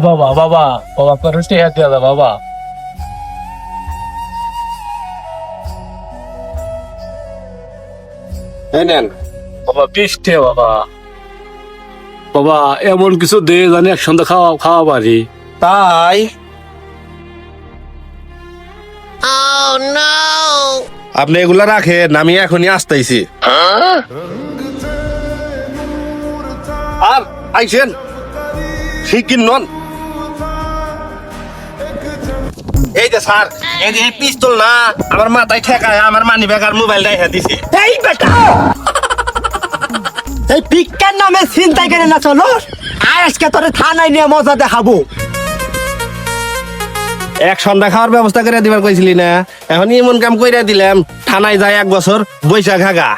বাবা বাবা বাবা করে টিয়া দিয়া দাও বাবা। এই নেন বাবা 20 টাকা বাবা। বাবা এমন কিছু দে জানি একসঙ্গে খাওয়া খাওয়া পারি। তাই আপনি এগুলা রাখেন, আমি এখনই আসতেছি। আর আইছেন শিগগির নন। এই যে স্যার, এই যে পিস্তল না আমার মাথায় ঠেকায় আমার মানি ব্যাগ আর মোবাইল রাইখা দিছে। এই বেটা এই ভিক্ষার নামে চিন্তাই করে না চলো আজকে তোরে থানায় নিয়ে মজা দেখাবো। এক সন্ধ্যা খাওয়ার ব্যবস্থা করে দিবার কইছিলি না, এখন এমন কাম কইরা দিলাম থানায় যায় 1 বছর বৈশাখ হাগা।